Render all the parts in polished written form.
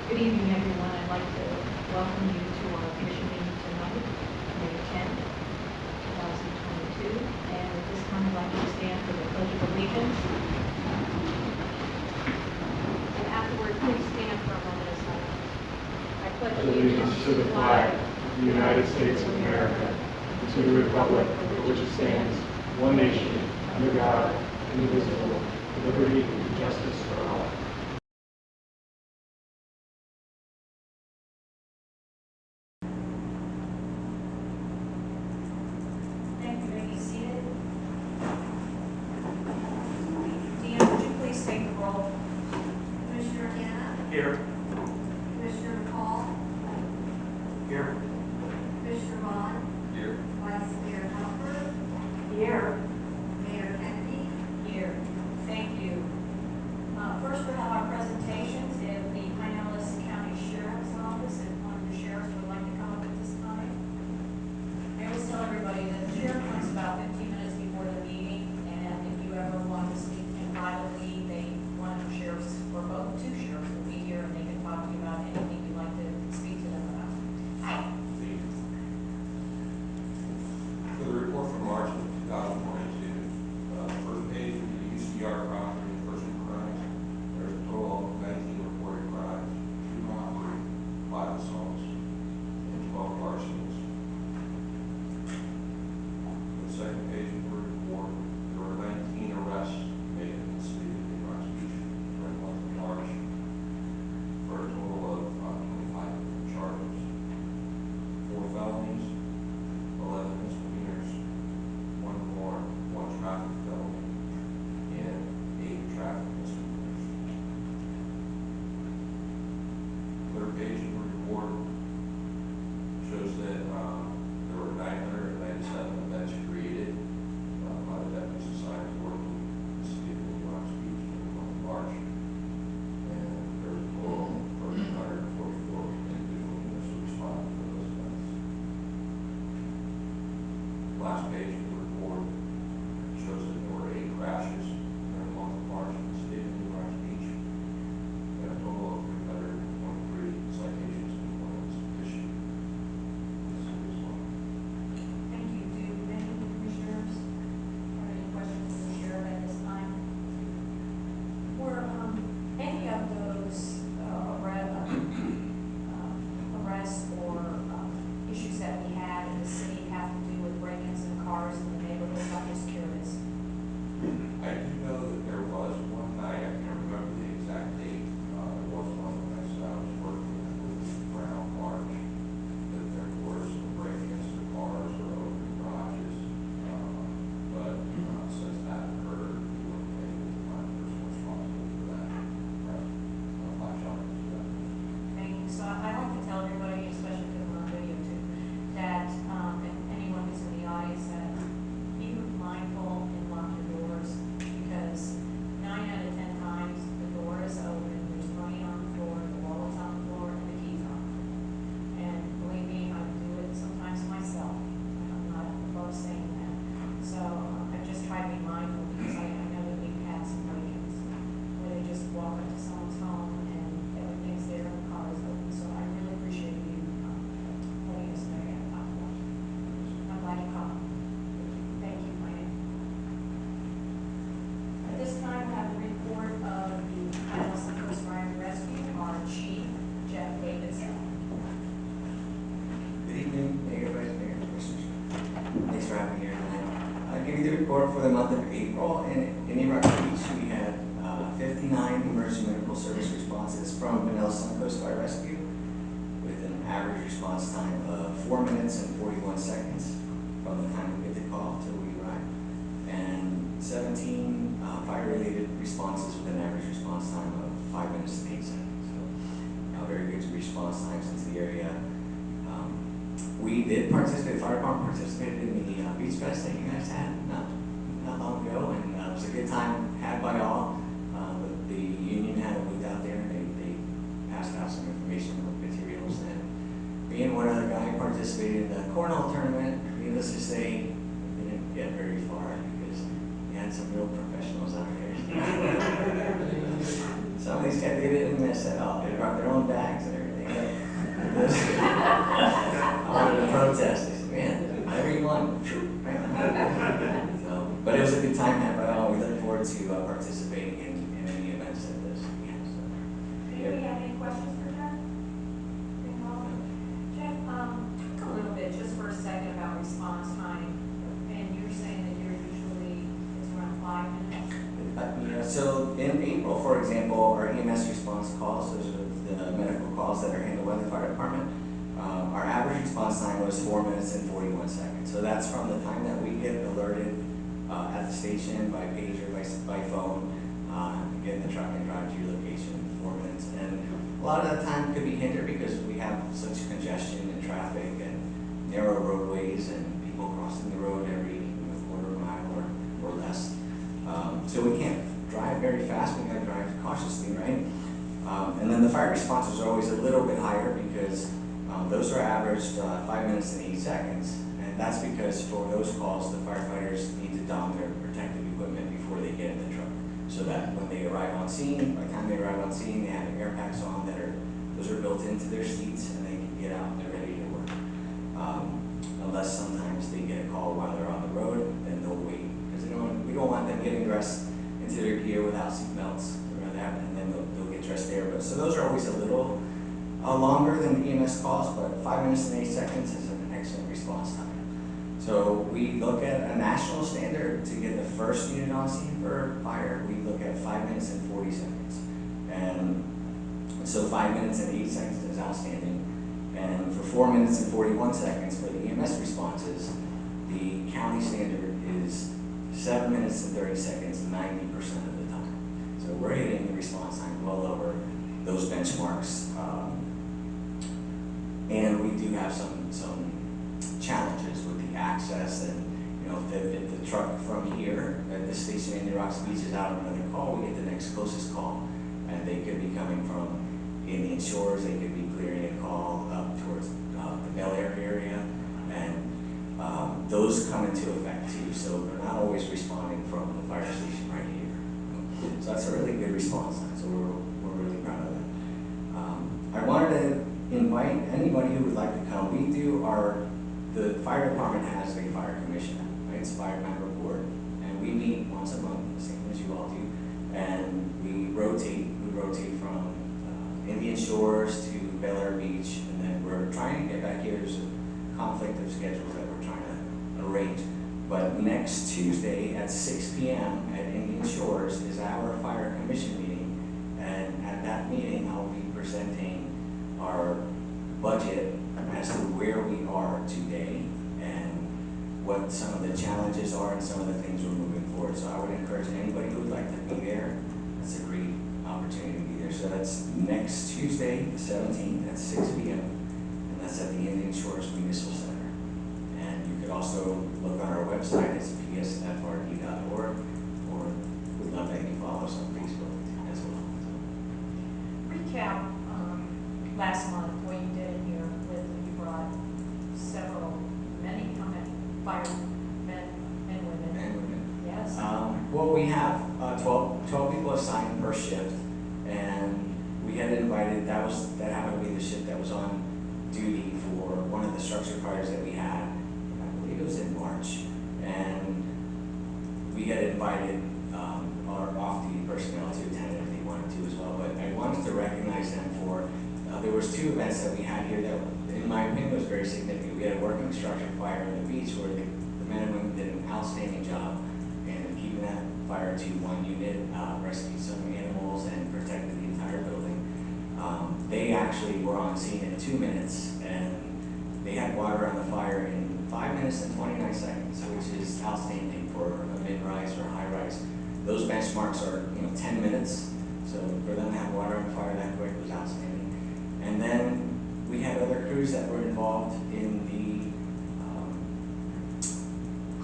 Good evening, everyone. I'd like to welcome you to our commission meeting tonight, May 10th, 2022. And at this time, I'd like you to stand for the Pledge of Allegiance. And afterward, please stand for a moment of silence. I pledge Allegiance to the flag of the United States of America, and to the republic for which it stands, one nation, under God, indivisible, with liberty and justice for all. Thank you. May be seated. Deanna, would you please take the roll? Commissioner Hanna, Here. Commissioner McCall, Here. Commissioner Vaughn, Here. Vice Mayor Hopper, Here. Mayor Kennedy. Here. Thank you. First, we'll have our presentations. If the Pinellas County Sheriff's Office, if one of the sheriffs would like to come up at this time. I always tell everybody that the sheriff comes about 15 minutes before the meeting, and if you ever want to speak to him privately, one of the sheriffs, or both, two sheriffs will be here, and they can talk to you about anything you'd like to speak to them about. Hi. For the report for March of 2022, first page of the UCR property and person crimes, there's a total of 19 reported crimes, 2 robbery, 5 assaults, and 12 larcenies. For the second page of the report, there were 19 arrests made in the city of New Rock Beach during the month of March, for a total of 25 different charges, 4 felonies, 11 misdemeanors, 1 warrant, 1 traffic felony, and 8 traffic misdemeanors. Third page of the report shows that there were 997 events created by the deputies assigned to work in the city of New Rock Beach in the month of March, and there was a total of 144 individual units that responded to those events. Last page of the report shows that there were 8 crashes during the month of March in the state of New Rock Beach, and a total of 323 citations and warnings issued in the city as well. Thank you. Do any of the commissioners have any questions for the sheriff at this time? Were any of those arrests or issues that we had in the city have to do with break-ins in cars in the neighborhood? I'm just curious. I do know that there was one night, I can't remember the exact date, there was one when I said I was working with Brown March, that there were some break-ins to cars or open garages, but since that occurred, we weren't able to find the person responsible for that, flash out into that. Thank you. So I like to tell everybody, especially because we're on video too, that and anyone who's in the audience, that be mindful and lock your doors, because 9 out of 10 times the door is open, there's money on the floor, the wallet's on the floor, and the key's on the floor. And believe me, I do it sometimes myself. I'm not above saying that. So I just try to be mindful, because I know that we've had some break-ins where they just walk into someone's home and everything's there and the car is open. So I really appreciate you letting us know that. I'm glad you called. Thank you, Mike. At this time, we have a report of the Pinellas Coast Fire and Rescue, our chief, Jeff Davidson. Good evening, Mayor, Vice Mayor, Commissioners. Thanks for having me here tonight. I'll give you the report for the month of April. In New Rock Beach, we had 59 emergency medical service responses from Pinellas Coast Fire Rescue, with an average response time of 4 minutes and 41 seconds from the time we get the call till we arrive, and 17 fire-related responses with an average response time of 5 minutes and 8 seconds. So, very good response times into the area. We did participate, fire department participated in the Beach Fest that you guys had not long ago, and it was a good time had by all. The union had a booth out there, and they passed out some informational materials, and me and one other guy participated in the cornhole tournament. Needless to say, we didn't get very far because we had some real professionals out there. some of these guys, they didn't mess it up. They brought their own bags and everything. I wanted to protest. I said, man, everyone. So, but it was a good time, man. We look forward to participating in any events like this. Yeah, so. Anybody have any questions for Jeff? Jeff, talk a little bit, just for a second, about response time. And you're saying that you're usually, it's around 5 minutes? Yeah, so in April, for example, our EMS response calls, those are the medical calls that are handled by the fire department, our average response time was 4 minutes and 41 seconds. So that's from the time that we get alerted at the station by pager, by phone, get in the truck and drive to your location, 4 minutes. And a lot of that time could be hindered because we have such congestion and traffic and narrow roadways and people crossing the road every quarter mile or less. So we can't drive very fast, we gotta drive cautiously, right? And then the fire responses are always a little bit higher because those are averaged 5 minutes and 8 seconds. And that's because for those calls, the firefighters need to don their protective equipment before they get in the truck. So that when they arrive on scene, by the time they arrive on scene, they have air packs on those are built into their seats and they can get out and they're ready to work. Unless sometimes they get a call while they're on the road, then they'll wait. Because we don't want them getting dressed into their gear without seat belts or that, and then they'll get dressed there. But so those are always a little longer than the EMS calls, but 5 minutes and 8 seconds is an excellent response time. So we look at a national standard to get the first unit on scene for fire. We look at 5 minutes and 40 seconds, and so 5 minutes and 8 seconds is outstanding. And for 4 minutes and 41 seconds for the EMS responses, the county standard is 7 minutes and 30 seconds 90% of the time. So we're hitting the response time well over those benchmarks. And we do have some challenges with the access, and if the truck from here at this station in Rock Beach is out on another call, we get the next closest call, and they could be coming from Indian Shores, they could be clearing a call up towards the Bel Air area, and those come into effect too. So they're not always responding from the fire station right here. So that's a really good response time. So we're really proud of that. I wanted to invite anybody who would like to come. The fire department has a fire commission, right? It's a fire member board, and we meet once a month, the same as you all do, and we rotate from Indian Shores to Bel Air Beach, and then we're trying to get back here. There's a conflict of schedules that we're trying to arrange. But next Tuesday at 6 p.m. at Indian Shores is our fire commission meeting, and at that meeting I'll be presenting our budget as to where we are today and what some of the challenges are and some of the things we're moving forward. So I would encourage anybody who would like to be there. That's a great opportunity to be there. So that's next Tuesday, the 17th at 6 p.m. and that's at the Indian Shores Municipal Center. And you could also look on our website, it's psfrd.org, or we'd love to have you follow us on Facebook as well. Recap last month what you did in here with, you brought how many firemen and women? And women. Yes. Well, we have 12 people assigned per shift, and we had invited, that happened to be the shift that was on duty for one of the structure fires that we had. I believe it was in March, and we had invited our off-duty personnel to attend if they wanted to as well. But I wanted to recognize them for, there was 2 events that we had here that, in my opinion, was very significant. We had a working structure fire on the beach where the men and women did an outstanding job in keeping that fire to 1 unit, rescued some animals and protected the entire building. They actually were on scene in 2 minutes, and they had water on the fire in 5 minutes and 29 seconds, which is outstanding for a mid-rise or high-rise. Those benchmarks are 10 minutes, so for them to have water on the fire that quick was outstanding. And then we had other crews that were involved in the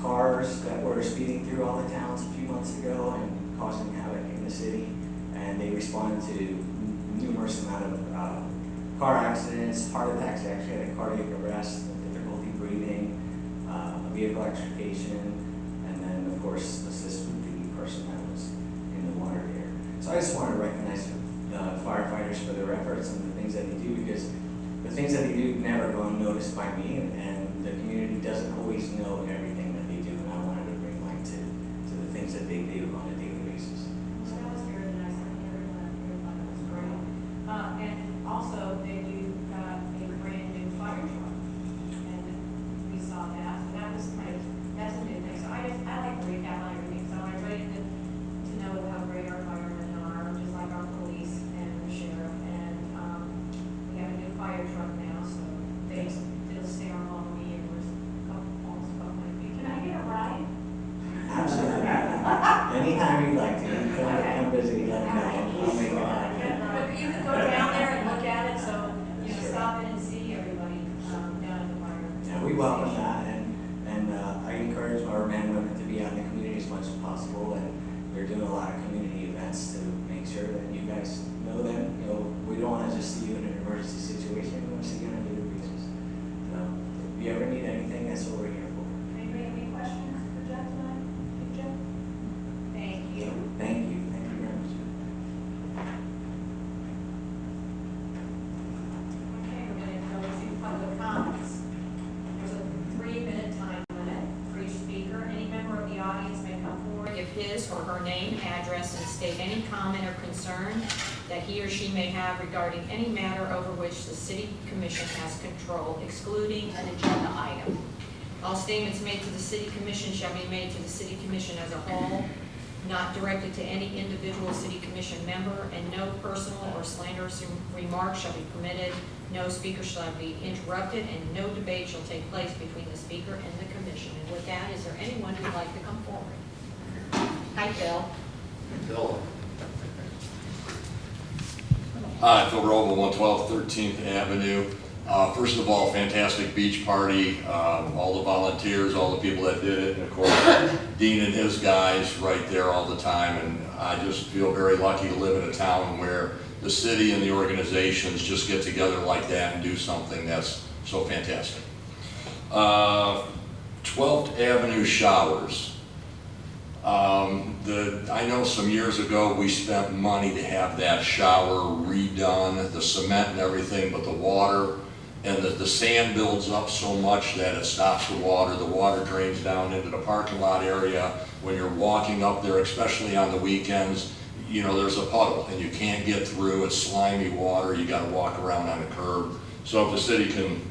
cars that were speeding through all the towns a few months ago and causing havoc in the city, and they responded to numerous amount of car accidents, heart attacks. They actually had a cardiac arrest, difficulty breathing, vehicle extrication, and then of course assist with the person that was in the water there. So I just want to recognize the firefighters for their efforts and the things that they do, because the things that they do never go unnoticed by me, and the community doesn't always know everything that they do, and I wanted to bring light to the things that they do on a daily basis. So that was very nice. I think everyone was great. And also that you got a brand new fire truck. And we saw that. So that was kind of, that's a new thing. So I like to recap on everything. So I ready to know how great our firemen are, just like our police and the sheriff. And we have a new fire truck now, so they still stay on me, and we're almost a couple hundred feet. Can I get a ride? Absolutely. Anytime you'd like to, come visit, let me know. I'll make it happen. But you can go down there and look at it, so, you know, stop in and see everybody, down at the fire. Yeah, we welcome that, and I encourage our men and women to be out in the community as much as possible, and we're doing a lot of community events to make sure that you guys know that, you know, we don't want to just see you in an emergency situation, we want to see you on a daily basis. So, if you ever need anything, that's what we're here for. Anybody have any questions for Jeff tonight? Jeff? Thank you. Thank you very much. Okay, we're gonna go to public comments. There's a 3-minute time limit for each speaker. Any member of the audience may come forward, give his or her name, address, and state any comment or concern that he or she may have regarding any matter over which the city commission has control, excluding an agenda item. All statements made to the city commission shall be made to the city commission as a whole, not directed to any individual city commission member, and no personal or slanderous remarks shall be permitted. No speaker shall be interrupted, and no debate shall take place between the speaker and the commission. And with that, is there anyone who'd like to come forward? Hi, Phil. Phil. Hi, Phil Roble, 112 13th Avenue. First of all, fantastic beach party, all the volunteers, all the people that did it, and of course, Dean and his guys right there all the time. And I just feel very lucky to live in a town where the city and the organizations just get together like that and do something that's so fantastic. 12th Avenue showers. I know some years ago we spent money to have that shower redone, the cement and everything, but the water and the sand builds up so much that it stops the water drains down into the parking lot area. When you're walking up there, especially on the weekends, you know, there's a puddle and you can't get through, it's slimy water, you gotta walk around on the curb. So if the city can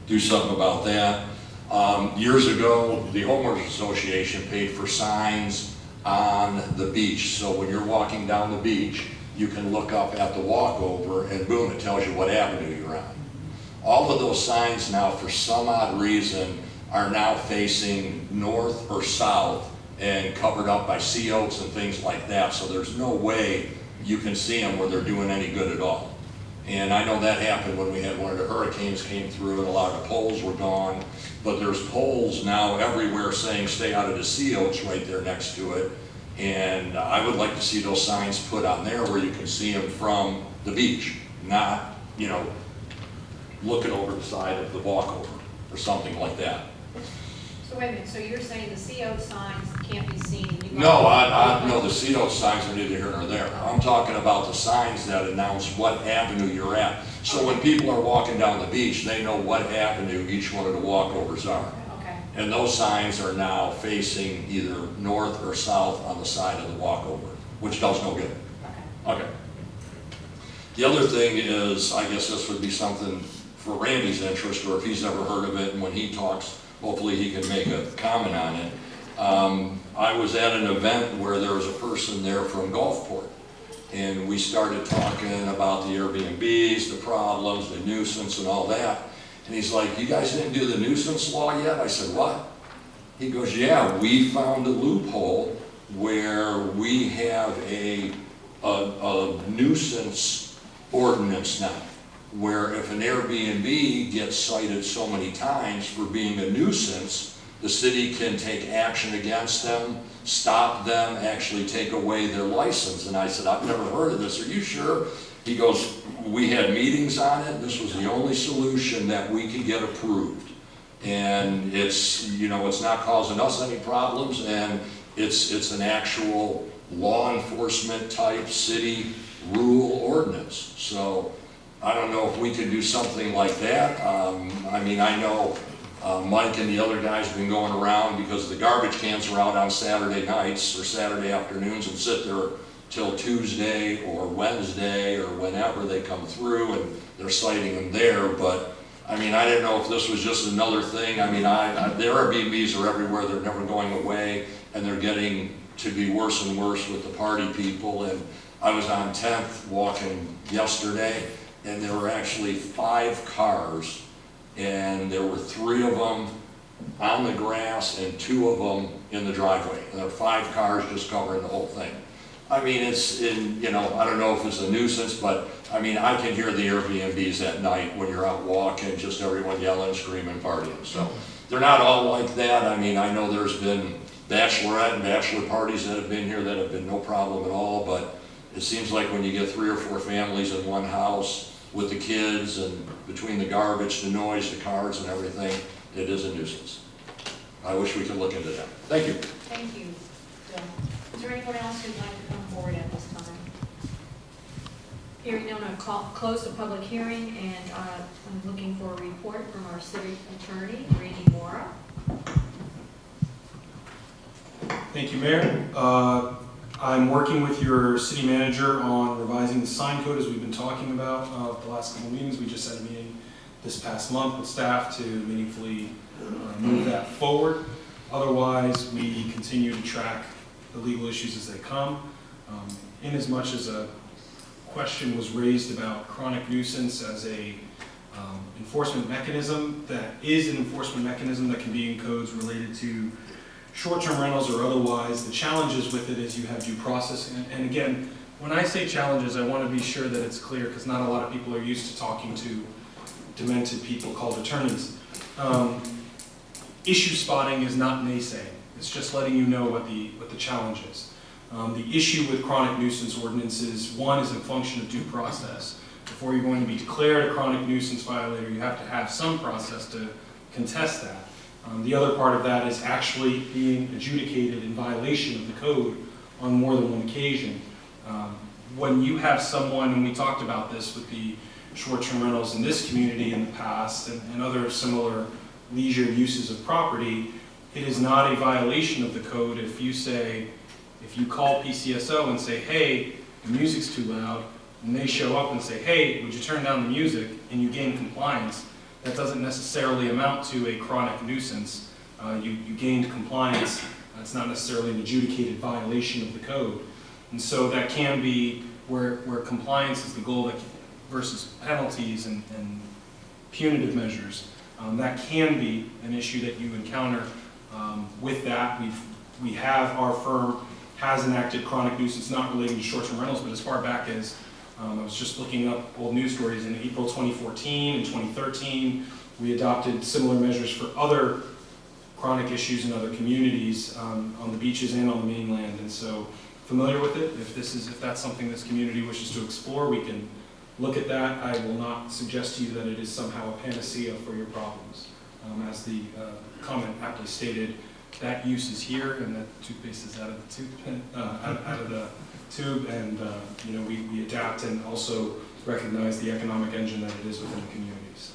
do something about that. Years ago, the homeowners association paid for signs on the beach. So when you're walking down the beach, you can look up at the walkover and boom, it tells you what avenue you're on. All of those signs now, for some odd reason, are now facing north or south and covered up by sea oats and things like that. So there's no way you can see them where they're doing any good at all. And I know that happened when we had one of the hurricanes came through and a lot of the poles were gone. But there's poles now everywhere saying stay out of the sea oats right there next to it. And I would like to see those signs put on there where you can see them from the beach, not, you know, looking over the side of the walkover or something like that. So wait a minute, so you're saying the CO signs can't be seen? No, the sea oat signs are neither here nor there. I'm talking about the signs that announce what avenue you're at. So when people are walking down the beach, they know what avenue each one of the walkovers are. Okay. And those signs are now facing either north or south on the side of the walkover, which does no good. Okay. The other thing is, I guess this would be something for Randy's interest, or if he's ever heard of it, and when he talks, hopefully he can make a comment on it. I was at an event where there was a person there from Gulfport, and we started talking about the Airbnbs, the problems, the nuisance and all that. And he's like, you guys didn't do the nuisance law yet? I said, what? He goes, yeah, we found a loophole where we have a nuisance ordinance now, where if an Airbnb gets cited so many times for being a nuisance, the city can take action against them, stop them, actually take away their license. And I said, I've never heard of this. Are you sure? He goes, we had meetings on it. This was the only solution that we could get approved. And it's, you know, it's not causing us any problems, and it's an actual law enforcement type city rural ordinance. So I don't know if we could do something like that. I mean, I know Mike and the other guys have been going around because the garbage cans are out on Saturday nights or Saturday afternoons and sit there till Tuesday or Wednesday or whenever they come through, and they're citing them there. But I mean, I didn't know if this was just another thing. I mean, the Airbnbs are everywhere. They're never going away, and they're getting to be worse and worse with the party people. And I was on 10th walking yesterday, and there were actually 5 cars, and there were 3 of them on the grass and 2 of them in the driveway. And there were 5 cars just covering the whole thing. I mean, it's in, you know, I don't know if it's a nuisance, but I mean, I can hear the Airbnbs at night when you're out walking, just everyone yelling, screaming, partying. So they're not all like that. I mean, I know there's been bachelorette and bachelor parties that have been here that have been no problem at all, but it seems like when you get 3 or 4 families in one house with the kids and between the garbage, the noise, the cars and everything, it is a nuisance. I wish we could look into that. Thank you. Thank you, Bill. Is there anyone else who'd like to come forward at this time? Hearing none, I'll close the public hearing, and I'm looking for a report from our city attorney, Randy Mora. Thank you, Mayor. I'm working with your city manager on revising the sign code as we've been talking about the last couple of meetings. We just had a meeting this past month with staff to meaningfully move that forward. Otherwise, we continue to track the legal issues as they come. In as much as a question was raised about chronic nuisance as a enforcement mechanism, that is an enforcement mechanism that can be in codes related to short-term rentals or otherwise. The challenges with it is you have due process. And again, when I say challenges, I want to be sure that it's clear, because not a lot of people are used to talking to demented people called attorneys. Issue spotting is not naysaying. It's just letting you know what the challenge is. The issue with chronic nuisance ordinances, one, is a function of due process. Before you're going to be declared a chronic nuisance violator, you have to have some process to contest that. The other part of that is actually being adjudicated in violation of the code on more than one occasion. When you have someone, and we talked about this with the short-term rentals in this community in the past and other similar leisure uses of property, it is not a violation of the code if you call PCSO and say, hey, the music's too loud, and they show up and say, hey, would you turn down the music, and you gain compliance. That doesn't necessarily amount to a chronic nuisance. You gained compliance. It's not necessarily an adjudicated violation of the code. And so that can be where compliance is the goal versus penalties and punitive measures. That can be an issue that you encounter with that. Our firm has enacted chronic nuisance, not relating to short-term rentals, but as far back as I was just looking up old news stories. In April 2014 and 2013, we adopted similar measures for other chronic issues in other communities on the beaches and on the mainland. And so, familiar with it. If that's something this community wishes to explore, we can look at that. I will not suggest to you that it is somehow a panacea for your problems. As the comment aptly stated, that use is here, and that toothpaste is out of the tube, and we adapt and also recognize the economic engine that it is within the community. So,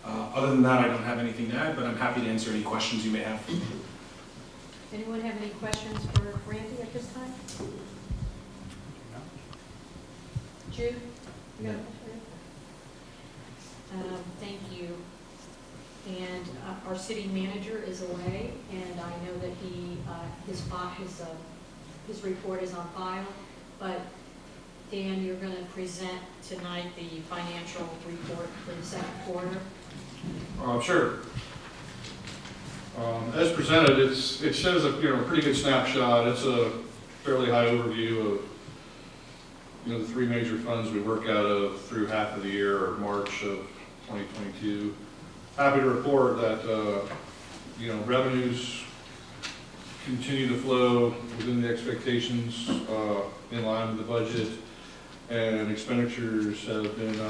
other than that, I don't have anything to add, but I'm happy to answer any questions you may have. Anyone have any questions for Randy at this time? Jude? You got a question? Thank you. And our city manager is away, and I know that his report is on file. But Dan, you're going to present tonight the financial report for the second quarter. Sure. As presented, it shows a pretty good snapshot. It's a fairly high overview of the 3 major funds we work out of through half of the year, or March of 2022. Happy to report that revenues continue to flow within the expectations, in line with the budget, and expenditures have been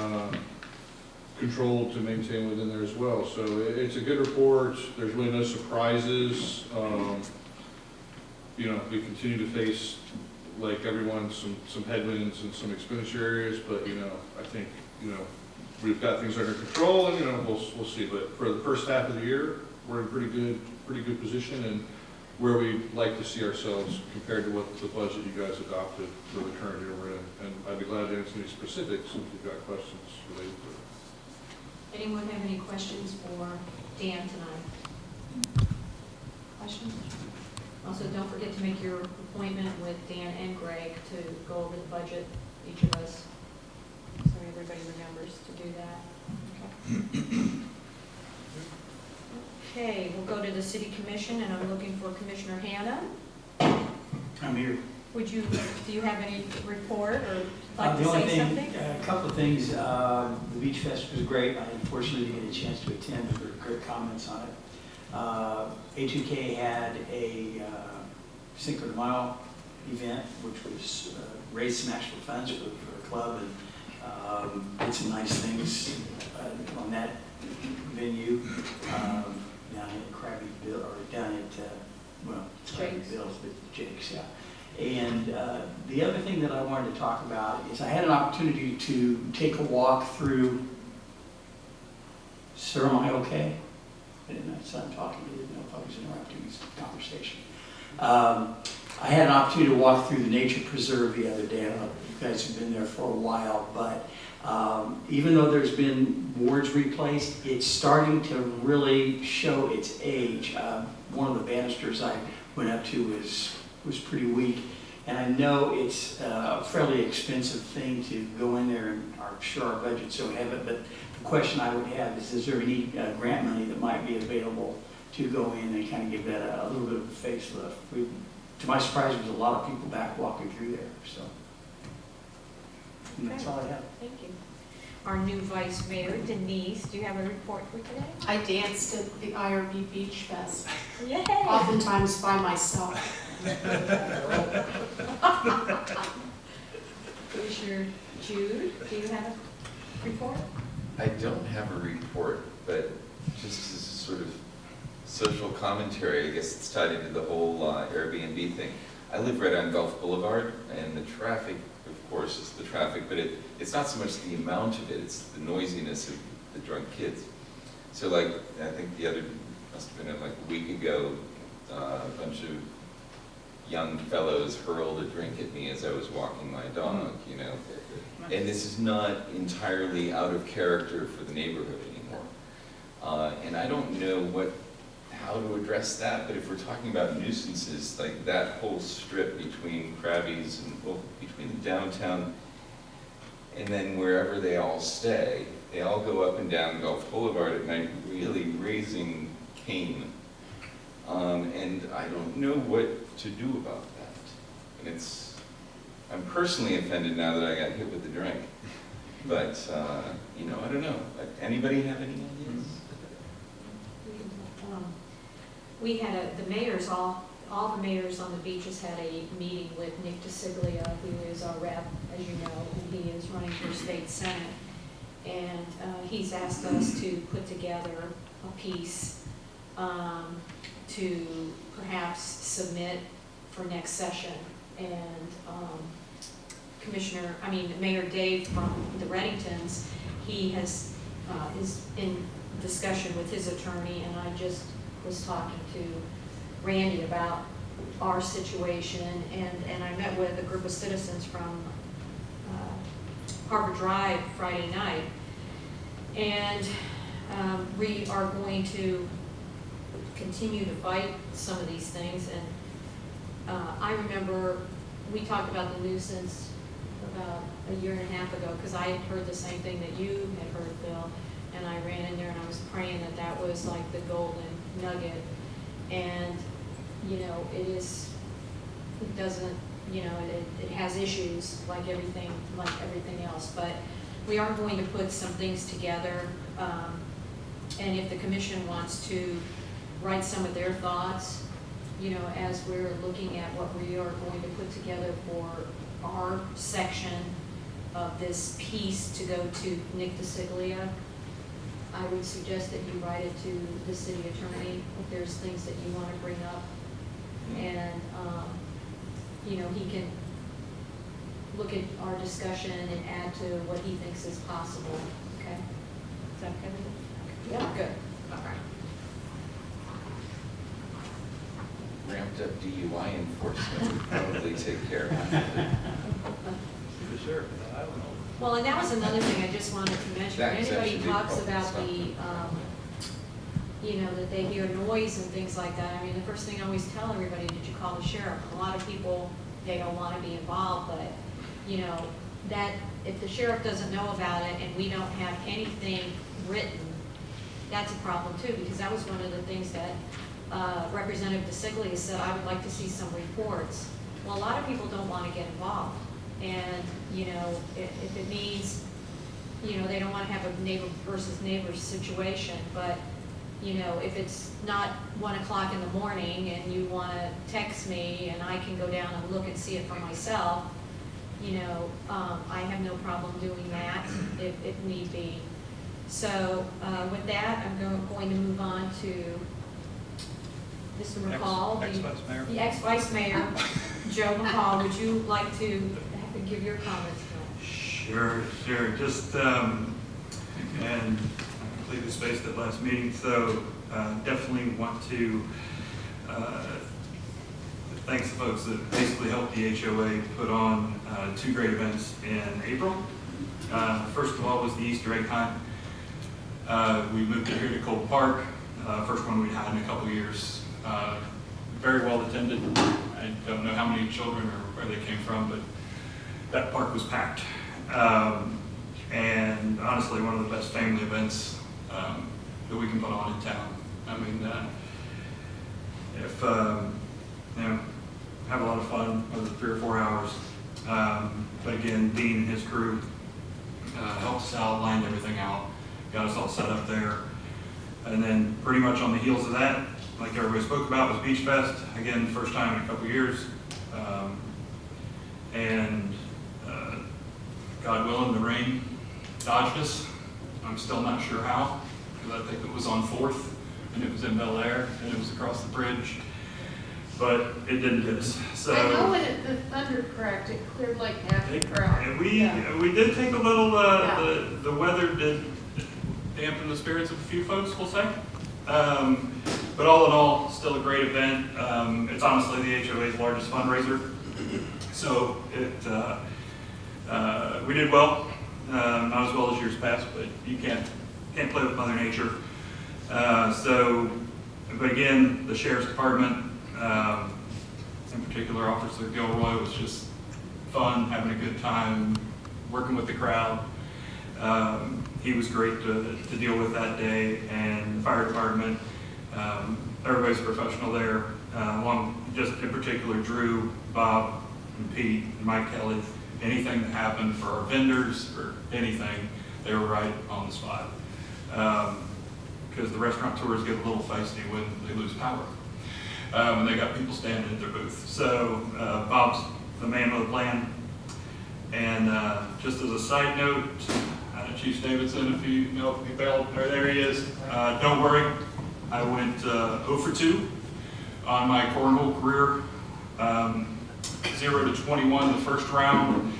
controlled to maintain within there as well. So it's a good report. There's really no surprises. We continue to face like everyone, some headwinds and some expenditure areas, but, I think, we've got things under control, and, we'll see. But for the first half of the year, we're in pretty good position, and where we'd like to see ourselves compared to what the budget you guys adopted for the current year we're in. And I'd be glad to answer any specifics if you've got questions related to it. Anyone have any questions for Dan tonight? Questions? Also, don't forget to make your appointment with Dan and Greg to go over the budget, each of us, so everybody remembers to do that. Okay. Okay, we'll go to the city commission, and I'm looking for Commissioner Hannah. I'm here. Do you have any report or like The to only say thing, something? a couple of things. The Beach Fest was great. I unfortunately didn't get a chance to attend. There were great comments on it. A2K had a Cinco de Mayo event, which was raise some actual funds for the club, and did some nice things on that venue. Down at Krabby Bill, or down at, it's Krabby Jake's. Bill's, but Jake's, yeah. And the other thing that I wanted to talk about is I had an opportunity to take a walk through, sir, am I okay? I didn't know, so I'm talking, I didn't know if I was interrupting this conversation. I had an opportunity to walk through the nature preserve the other day. I don't know if you guys have been there for a while, but even though there's been boards replaced, it's starting to really show its age. One of the banisters I went up to was pretty weak, and I know it's a fairly expensive thing to go in there, and I'm sure our budgets don't have it, but the question I would have is there any grant money that might be available to go in and kind of give that a little bit of a facelift? To my surprise, there was a lot of people back walking through there, so. And that's all I have. Thank you. Our new vice mayor, Denise, do you have a report for today? I danced at the IRB Beach Fest, Yay! oftentimes by myself. Commissioner Jude, do you have a report? I don't have a report, but just as a sort of social commentary, I guess it's tied into the whole Airbnb thing. I live right on Gulf Boulevard, and the traffic, of course, is the traffic, but it's not so much the amount of it, it's the noisiness of the drunk kids. So like, I think must have been like a week ago, a bunch of young fellows hurled a drink at me as I was walking my dog, And this is not entirely out of character for the neighborhood anymore. And I don't know how to address that, but if we're talking about nuisances, like that whole strip between Krabby's and, between the downtown and then wherever they all stay, they all go up and down Gulf Boulevard at night, really raising Cain. And I don't know what to do about that. And I'm personally offended now that I got hit with the drink. But, I don't know. Anybody have any ideas? We had the mayors, all the mayors on the beaches had a meeting with Nick DeCiglia, who is our rep, as you know, and he is running for state senate. And he's asked us to put together a piece to perhaps submit for next session. And Mayor Dave from the Reddingtons, he is in discussion with his attorney, and I just was talking to Randy about our situation, and I met with a group of citizens from Harbor Drive Friday night, and we are going to continue to fight some of these things. And I remember we talked about the nuisance about a year and a half ago, because I had heard the same thing that you had heard, Bill, and I ran in there and I was praying that was like the golden nugget. And it has issues like everything else, but we are going to put some things together, and if the commission wants to write some of their thoughts, as we're looking at what we are going to put together for our section of this piece to go to Nick DeCiglia, I would suggest that you write it to the city attorney if there's things that you want to bring up. And, he can look at our discussion and add to what he thinks is possible, okay? Is that okay with you? Yeah. Good, all right. Ramped up DUI enforcement would probably take care of it. Well, and that was another thing I just wanted to mention. When That's anybody actually talks public about stuff. that they hear noise and things like that, I mean, the first thing I always tell everybody, did you call the sheriff? A lot of people, they don't want to be involved, but, that, if the sheriff doesn't know about it and we don't have anything written, that's a problem too, because that was one of the things that Representative DeSiglia said, I would like to see some reports. Well, a lot of people don't want to get involved. And, if it means, they don't want to have a neighbor versus neighbor situation, but, if it's not 1 o'clock in the morning and you want to text me and I can go down and look and see it for myself, I have no problem doing that if need be. So with that, I'm going to move on to Mr. McCall. Ex-Vice Mayor. The ex-Vice Mayor, Joe McCall. Would you like to give your comments? Sure. Just, and I completely spaced at last meeting, so definitely want to thank the folks that basically helped the HOA put on 2 great events in April. First of all was the Easter egg hunt. We moved it here to Cole Park. First one we'd had in a couple of years. Very well attended. I don't know how many children or where they came from, but that park was packed. And honestly, one of the best family events that we can put on in town. I mean, if, have a lot of fun over the 3 or 4 hours. But again, Dean and his crew helped us out, lined everything out, got us all set up there. And then pretty much on the heels of that, like everybody spoke about, was Beach Fest. Again, first time in a couple years. God willing, the rain dodged us. I'm still not sure how, because I think it was on 4th, and it was in Bel Air, and it was across the bridge. But it didn't get us. So I know when the thunder cracked, it cleared like half the crowd. and we did take a little, the weather did dampen the spirits of a few folks, we'll say. But all in all, still a great event. It's honestly the HOA's largest fundraiser. So we did well, not as well as years past, but you can't play with Mother Nature. But again, the Sheriff's Department, in particular Officer Gilroy, was just fun, having a good time, working with the crowd. He was great to deal with that day, and the fire department, everybody's a professional there, along just in particular Drew, Bob, and Pete, and Mike Kelly. Anything that happened for our vendors or anything, they were right on the spot. Because the restaurateurs get a little feisty when they lose power. And they got people standing at their booth. So Bob's the man with a plan. And just as a side note, Chief Davidson, if you know, if he bailed, there he is. Don't worry, I went 0 for 2 on my cornhole career. 0 to 21 the first round,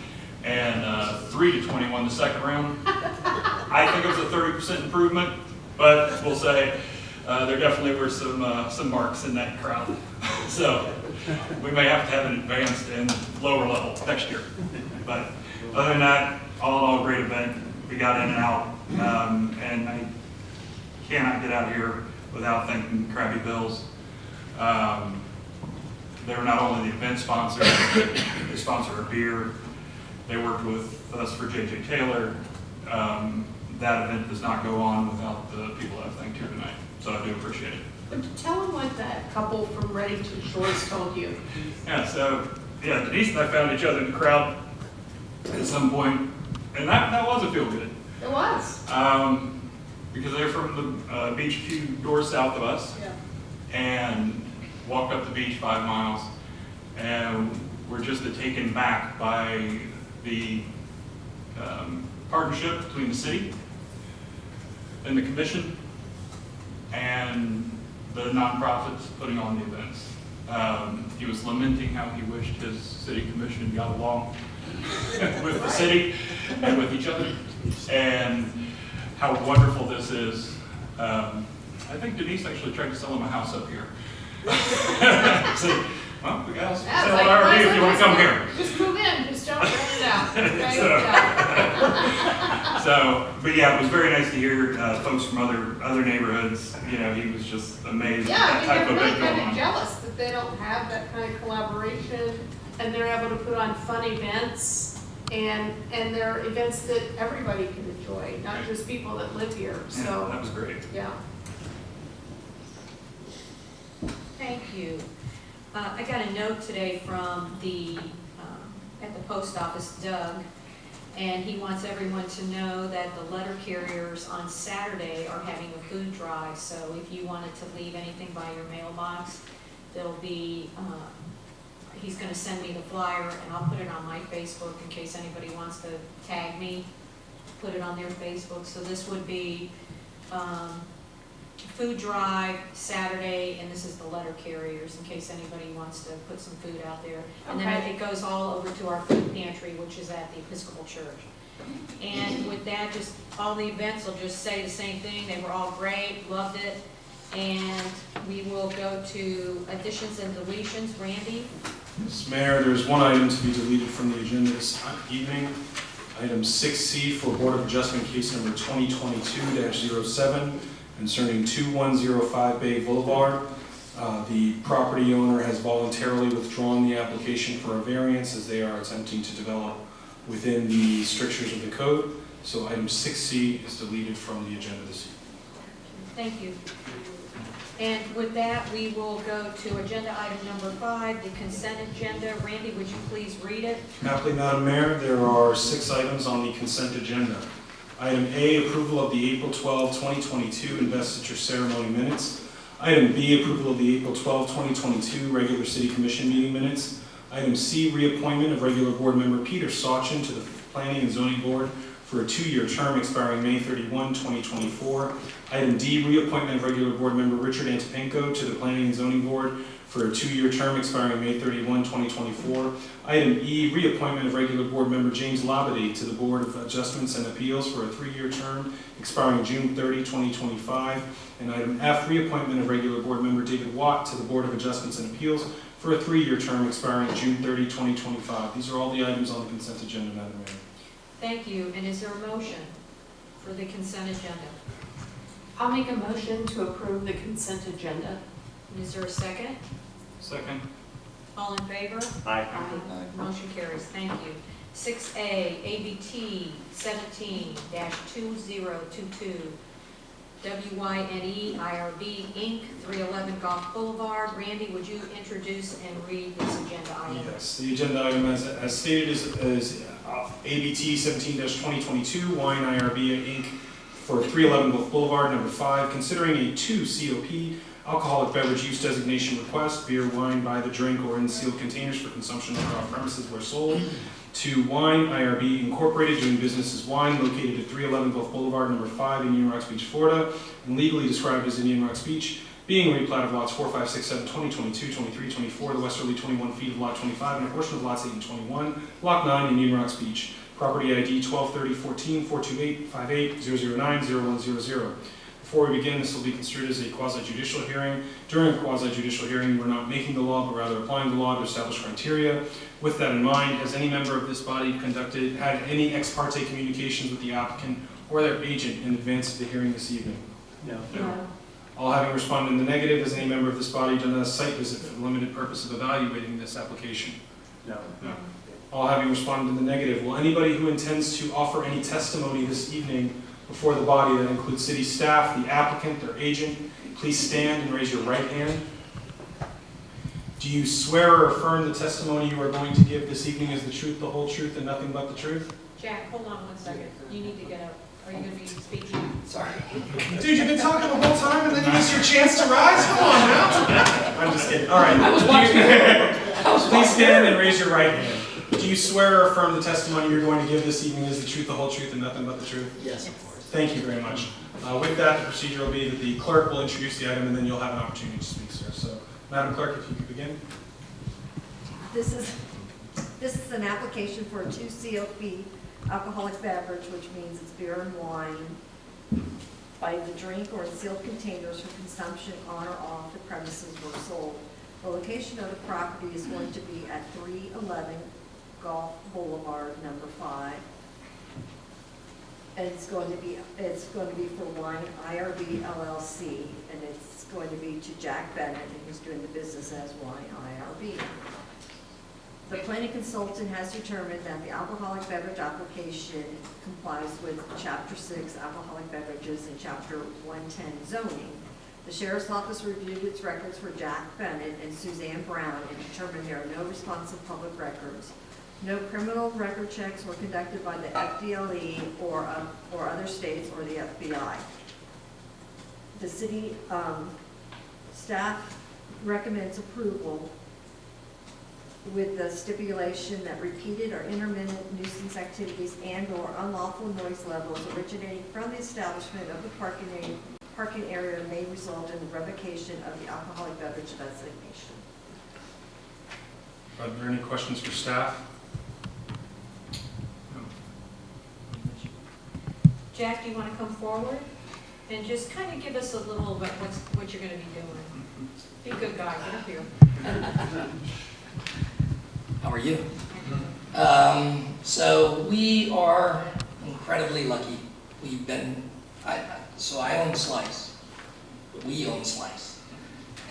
and 3 to 21 the second round. I think it was a 30% improvement, but we'll say there definitely were some marks in that crowd. So we may have to have an advanced and lower level next year. But other than that, all in all, great event. We got in and out, and I cannot get out of here without thanking Krabby Bill's. They were not only the event sponsor, they sponsor our beer. They worked with us for J.J. Taylor. That event does not go on without the people that I've thanked here tonight. So I do appreciate it. But tell them what that couple from Reddington Shores told you. Yeah, so, Denise and I found each other in the crowd at some point, and that was a feel good. It was. Because they're from the beach a few doors south of us. Yeah. And walked up the beach 5 miles, and we're just taken back by the partnership between the city and the commission and the nonprofits putting on the events. He was lamenting how he wished his city commission got along with the city and with each other, and how wonderful this is. I think Denise actually tried to sell him a house up here. So, well, we got to sell an RV if you want to come here. Just move in, just don't rent it out. Right? But yeah, it was very nice to hear folks from other neighborhoods. You know, he was just amazed Yeah, at that type I mean, of they're thing really going kind on. of jealous that they don't have that kind of collaboration, and they're able to put on fun events, and they're events that everybody can enjoy, not just people that live here, Yeah, so, that was great. yeah. Thank you. I got a note today from at the post office, Doug, and he wants everyone to know that the letter carriers on Saturday are having a food drive, so if you wanted to leave anything by your mailbox, there'll be, he's gonna send me the flyer, and I'll put it on my Facebook in case anybody wants to tag me, put it on their Facebook. So this would be, food drive Saturday, and this is the letter carriers in case anybody wants to put some food out there. And then Okay. it goes all over to our food pantry, which is at the Episcopal Church. And with that, just all the events will just say the same thing. They were all great, loved it. And we will go to additions and deletions. Randy? Yes, Mayor, there's one item to be deleted from the agenda this evening. Item 6C for Board of Adjustment case number 2022-07 concerning 2105 Bay Boulevard. The property owner has voluntarily withdrawn the application for a variance as they are attempting to develop within the strictures of the code. So item 6C is deleted from the agenda this evening. Thank you. And with that, we will go to agenda item number 5, the consent agenda. Randy, would you please read it? Happily, Madam Mayor, there are 6 items on the consent agenda. Item A, approval of the April 12, 2022 investiture ceremony minutes. Item B, approval of the April 12, 2022 regular city commission meeting minutes. Item C, reappointment of regular board member Peter Sawchin to the Planning and Zoning Board for a 2-year term expiring May 31, 2024. Item D, reappointment of regular board member Richard Antopenko to the Planning and Zoning Board for a 2-year term expiring May 31, 2024. Item E, reappointment of regular board member James Labadie to the Board of Adjustments and Appeals for a 3-year term expiring June 30, 2025. And item F, reappointment of regular board member David Watt to the Board of Adjustments and Appeals for a 3-year term expiring June 30, 2025. These are all the items on the consent agenda, Madam Mayor. Thank you. And is there a motion for the consent agenda? I'll make a motion to approve the consent agenda. And is there a second? Second. All in favor? Aye. Motion carries. Thank you. 6A, ABT 17-2022, WYNE IRB Inc., 311 Golf Boulevard. Randy, would you introduce and read this agenda item? Yes, the agenda item as stated is ABT 17-2022, Wine IRB Inc. for 311 Gulf Boulevard, number 5, considering a 2 COP alcoholic beverage use designation request, beer, wine by the drink or in sealed containers for consumption on off premises where sold, to Wine IRB Incorporated, doing business as Wine, located at 311 Gulf Boulevard, number 5, Indian Rocks Beach, Florida, and legally described as Indian Rocks Beach, being replat of lots 4, 5, 6, 7, 20, 22, 23, 24, the westerly 21 feet of lot 25, and a portion of lots 8 and 21, block 9, Indian Rocks Beach. Property ID 123014 428 58 009 0100. Before we begin, this will be considered as a quasi-judicial hearing. During a quasi-judicial hearing, we're not making the law, but rather applying the law to establish criteria. With that in mind, has any member of this body had any ex parte communications with the applicant or their agent in advance of the hearing this evening? No. No. All having responded in the negative, has any member of this body done a site visit for the limited purpose of evaluating this application? No. No. All having responded in the negative, will anybody who intends to offer any testimony this evening before the body, that includes city staff, the applicant, their agent, please stand and raise your right hand? Do you swear or affirm the testimony you are going to give this evening is the truth, the whole truth, and nothing but the truth? Jack, hold on 1 second. You need to get up. Are you going to be speaking? Sorry. Dude, you've been talking the whole time and then you miss your chance to rise? Come on now. I'm just kidding. All right. I was watching. Please stand and raise your right hand. Do you swear or affirm the testimony you're going to give this evening is the truth, the whole truth, and nothing but the truth? Yes, of course. Thank you very much. With that, the procedure will be that the clerk will introduce the item and then you'll have an opportunity to speak, sir. So, Madam Clerk, if you could begin. This is This is an application for a 2 COP alcoholic beverage, which means it's beer and wine by the drink or in sealed containers for consumption on or off the premises were sold. The location of the property is going to be at 311 Gulf Boulevard, number 5. And it's going to be for Wine IRB LLC, and it's going to be to Jack Bennett, and he's doing the business as Wine IRB. The planning consultant has determined that the alcoholic beverage application complies with Chapter 6 alcoholic beverages and Chapter 110 zoning. The sheriff's office reviewed its records for Jack Bennett and Suzanne Brown and determined there are no responsive public records. No criminal record checks were conducted by the FDLE or other states or the FBI. The city staff recommends approval with the stipulation that repeated or intermittent nuisance activities and/or unlawful noise levels originating from the establishment of the parking area may result in the revocation of the alcoholic beverage designation. Are there any questions for staff? Jack, do you want to come forward and just kind of give us a little about what you're going to be doing? Be a good guy, get up here. How are you? So we are incredibly lucky. We've been, so I own Slice. We own Slice.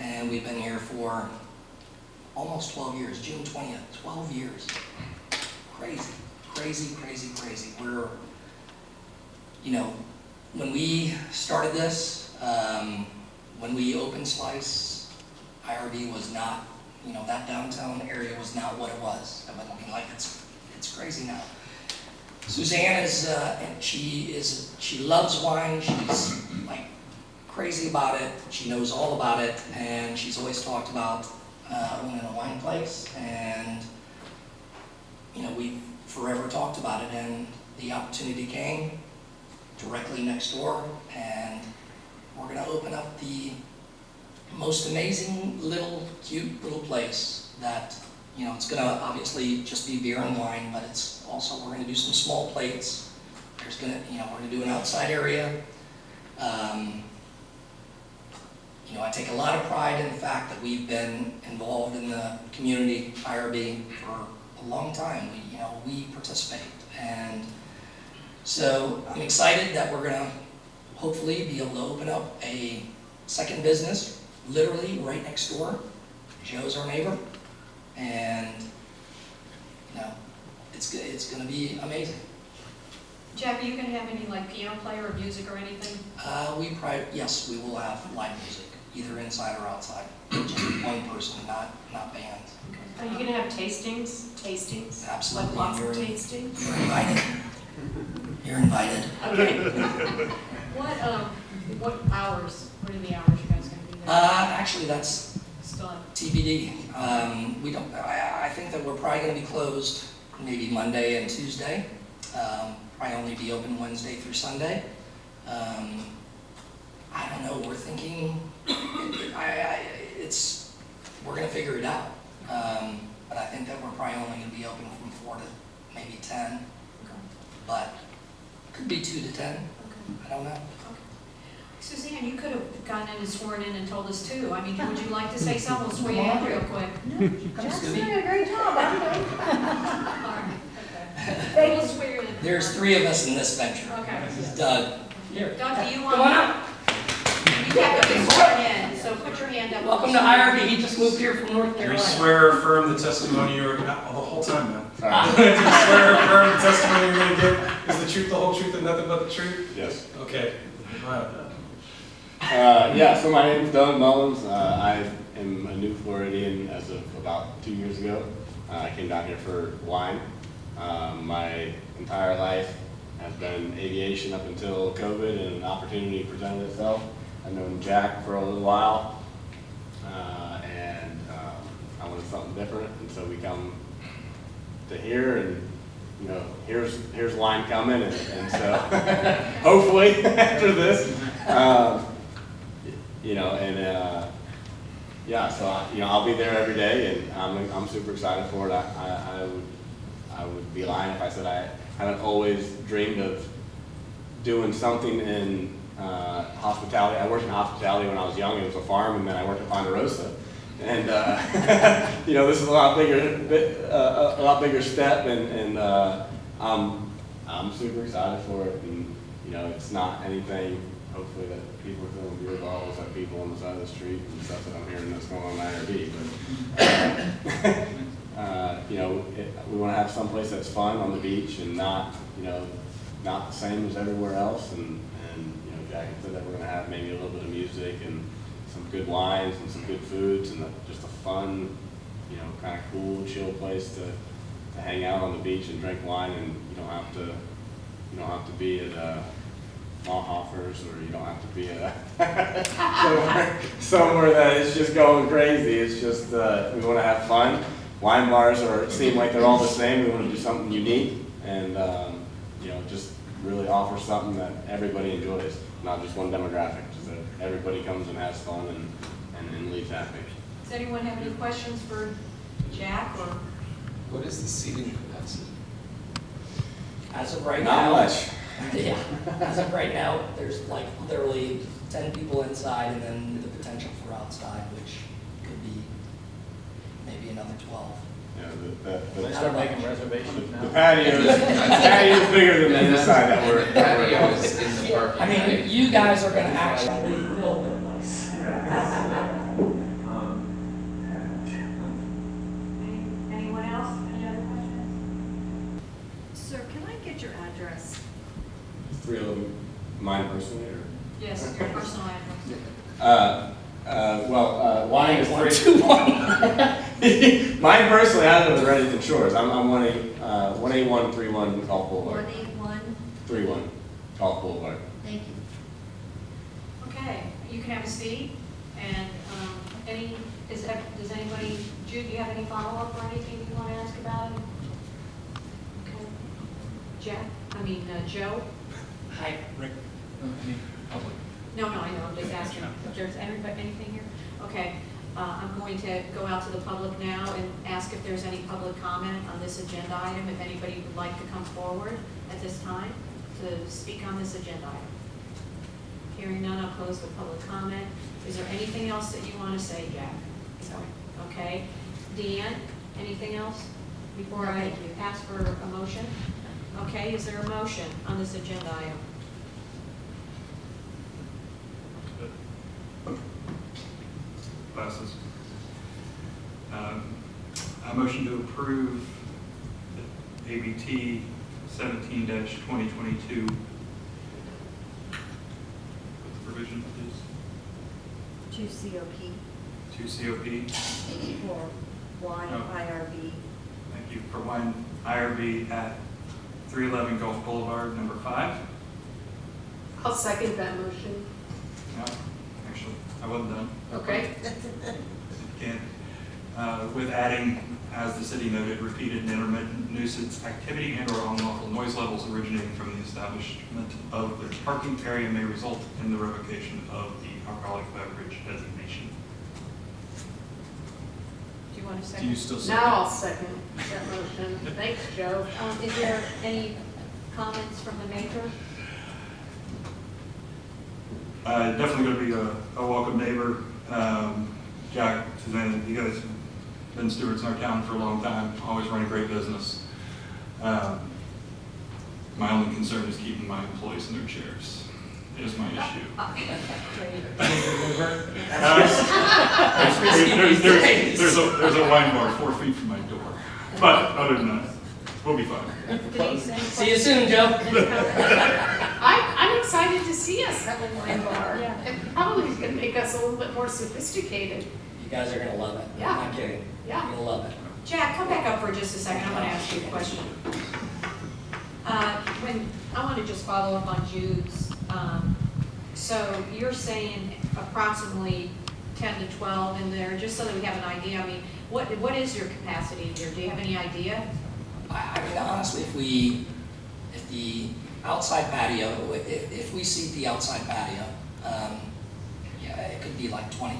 And we've been here for almost 12 years, June 20th, 12 years. Crazy, crazy, crazy, crazy. We're, you know, when we started this, when we opened Slice, IRB was not, you know, that downtown area was not what it was. I mean, like it's crazy now. Suzanne is, and she loves wine. She's like crazy about it. She knows all about it, and she's always talked about owning a wine place. And you know, we've forever talked about it, and the opportunity came directly next door, and we're going to open up the most amazing little cute little place that, you know, it's going to obviously just be beer and wine, but it's also, we're going to do some small plates. There's going to, you know, we're going to do an outside area. You know, I take a lot of pride in the fact that we've been involved in the community IRB for a long time. We participate, and so I'm excited that we're going to hopefully be able to open up a second business literally right next door. Joe's our neighbor, and you know, it's going to be amazing. Jack, are you going to have any like piano player or music or anything? Yes, we will have live music, either inside or outside. Just one person, not band. Are you gonna have tastings? Absolutely. Like lots of tastings? You're invited. You're invited. Okay. What hours? What are the hours you guys going to be there? Actually, that's Still TBD. We don't. I think that we're probably going to be closed maybe Monday and Tuesday. Probably only be open Wednesday through Sunday. I don't know. We're thinking. We're going to figure it out. But I think that we're probably only going to be open from 4 to maybe 10. Okay. But could be 2 to 10. Okay. I don't know. Okay. Suzanne, you could have gotten in and sworn in and told us too. I mean, would you like to say something? We'll swear you in real quick. Jack's doing a great job, I'm doing. All right, okay. We'll swear you in. There's 3 of us in this venture. Okay. This is Doug. Here. Doug, do you want? Come on up. You have to be sworn in, so put your hand up. Welcome to IRB. He just moved here from North Do you Carolina. swear or affirm the testimony you're, the whole time, man. Do you swear or affirm the testimony you're going to give is the truth, the whole truth, and nothing but the truth? Yes. Okay. Go ahead. Yeah, so my name is Doug Mullins. I am a new Floridian as of about 2 years ago. I came down here for wine. My entire life has been aviation up until COVID, and an opportunity presented itself. I've known Jack for a little while, and I wanted something different, and so we come to here, and you know, here's wine coming, and so hopefully after this, you know, and yeah, so you know, I'll be there every day, and I'm super excited for it. I would I would be lying if I said I haven't always dreamed of doing something in hospitality. I worked in hospitality when I was young. It was a farm, and then I worked at Ponderosa. And you know, this is a lot bigger step, and I'm super excited for it. And you know, it's not anything. Hopefully that people are feeling weird about all those people on the side of the street and stuff that I'm hearing that's going on in IRB. But you know, we want to have someplace that's fun on the beach and not, you know, not the same as everywhere else. And you know, Jack said that we're going to have maybe a little bit of music and some good wines and some good foods and just a fun, you know, kind of cool, chill place to hang out on the beach and drink wine. And you don't have to be at Mahoffers, or you don't have to be at somewhere that is just going crazy. It's just we want to have fun. Wine bars seem like they're all the same. We want to do something unique and you know, just really offer something that everybody enjoys, not just one demographic. Just that everybody comes and has fun and leaves happy. Does anyone have any questions for Jack or? What is the seating capacity? As of right Not now. much. Yeah, as of right now, there's like literally 10 people inside and then the potential for outside, which could be maybe another 12. Yeah, They start making reservations the now. patio's bigger than the inside that we're. Patio is in the parking. I mean, you guys are gonna actually build the place. Anyone else? Any other questions? Sir, can I get your address? 311, mine personally, or? Yes, your personal address. Wine is 321. Mine personally, I live in Reddington Shores. I'm 18131 Golf Boulevard. 181, 31 Golf Boulevard. thank you. Okay, you can have a seat, and does anybody, Jude, do you have any follow-up or anything you want to ask about it? Okay. Joe? Hi. Rick, any public? No, I know, I'm just asking if there's anything here. Okay, I'm going to go out to the public now and ask if there's any public comment on this agenda item, if anybody would like to come forward at this time to speak on this agenda item. Hearing none, I'll close the public comment. Is there anything else that you want to say, Jack? Okay. Deanne, anything else before I ask for a motion? Okay, is there a motion on this agenda item? Passes. I motion to approve ABT 17-2022. With the provision, please. To COP To COP. for wine No. IRB. Thank you. For wine IRB at 311 Gulf Boulevard, number 5. I'll second that motion. No, actually, I wasn't done. Okay. Again, with adding, as the city noted, repeated and intermittent nuisance activity and/or unlawful noise levels originating from the establishment of the parking area may result in the revocation of the alcoholic beverage designation. Do you want to Do second? you still say? Now I'll second that motion. Thanks, Joe. Is there any comments from the maker? Definitely going to be a welcome neighbor. Jack, Suzanne, you guys have been stewards in our town for a long time, always run a great business. My only concern is keeping my employees in their chairs, is my issue. There's a wine bar 4 feet from my door, but other than that, we'll be fine. See you soon, Joe. I'm excited to see us have a wine bar. It probably is going to make us a little bit more sophisticated. You guys are gonna love it. Yeah. I'm not kidding. Yeah. You're gonna love it. Jack, come back up for just a second. I want to ask you a question. I want to just follow up on Jude's. So you're saying approximately 10 to 12 in there, just so that we have an idea. I mean, what is your capacity here? Do you have any idea? I mean, honestly, if the outside patio, if we seat the outside patio, yeah, it could be like 20.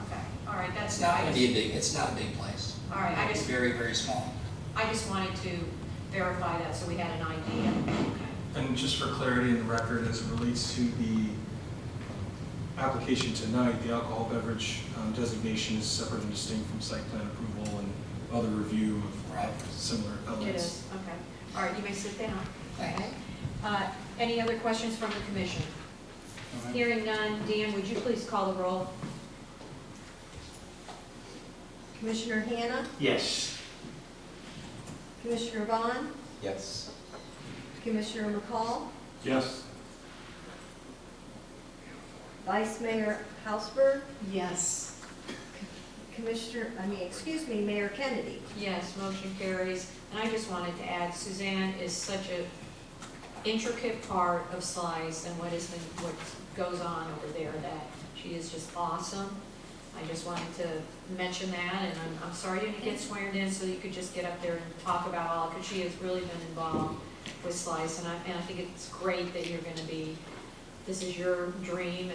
Okay, all right, that's It's not gonna nice. be it's not a big place. All right, I It's just, very, very small. I just wanted to verify that so we had an idea. And just for clarity in the record, as it relates to the application tonight, the alcohol beverage designation is separate and distinct from site plan approval and other review of similar It elements. is, okay. All right, you may sit down. Thanks. Okay. Any other questions from the commission? Hearing none, Dan, would you please call the roll? Commissioner Hannah, Yes. Commissioner Vaughn, Yes. Commissioner McCall, Yes. Vice Mayor Hausberg, Yes. Mayor Kennedy. Yes, motion carries. And I just wanted to add, Suzanne is such a intricate part of Slice and what goes on over there, that she is just awesome. I just wanted to mention that, and I'm sorry you didn't get sworn in so you could just get up there and talk about all, because she has really been involved with Slice, and I think it's great that you're gonna be, this is your dream,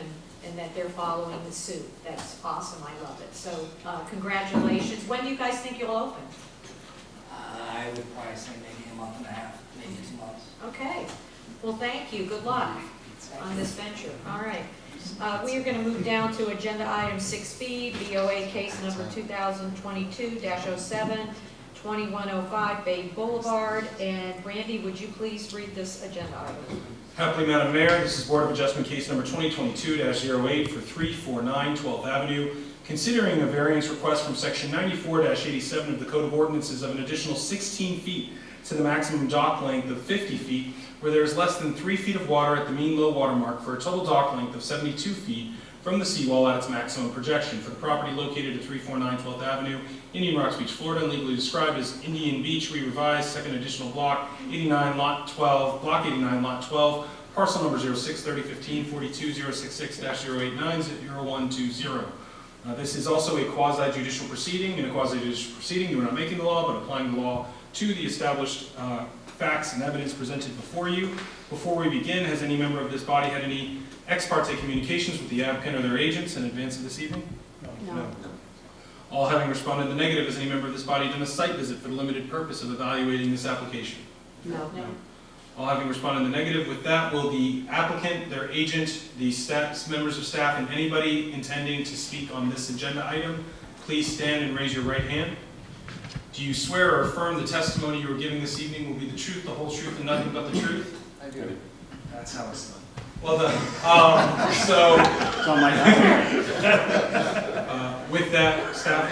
and that they're following the suit. That's awesome, I love it. So, congratulations. When do you guys think you'll open? I would probably say maybe a month and a half, maybe 2 months. Okay, well, thank you, good luck on this venture. All right. We are going to move down to agenda item 6B, BOA case number 2022-07, 2105 Bay Boulevard. And Randy, would you please read this agenda item? Happily, Madam Mayor, this is Board of Adjustment case number 2022-08 for 349 12th Avenue. Considering a variance request from section 94-87 of the Code of Ordinances of an additional 16 feet to the maximum dock length of 50 feet, where there is less than 3 feet of water at the mean low water mark, for a total dock length of 72 feet from the seawall at its maximum projection for the property located at 349 12th Avenue, Indian Rocks Beach, Florida, and legally described as Indian Beach Re-Revised, second additional block, 89 lot 12, block 89 lot 12, parcel number 06-3015-42-066-089-0120. This is also a quasi-judicial proceeding. In a quasi-judicial proceeding, you are not making the law, but applying the law to the established facts and evidence presented before you. Before we begin, has any member of this body had any ex parte communications with the applicant or their agents in advance of this evening? No. All having responded in the negative, has any member of this body done a site visit for the limited purpose of evaluating this application? No. All having responded in the negative, with that, will the applicant, their agent, the staff, members of staff, and anybody intending to speak on this agenda item, please stand and raise your right hand. Do you swear or affirm the testimony you are giving this evening will be the truth, the whole truth, and nothing but the truth? I do. That's how it's done. Well done. It's on my time. With that, staff.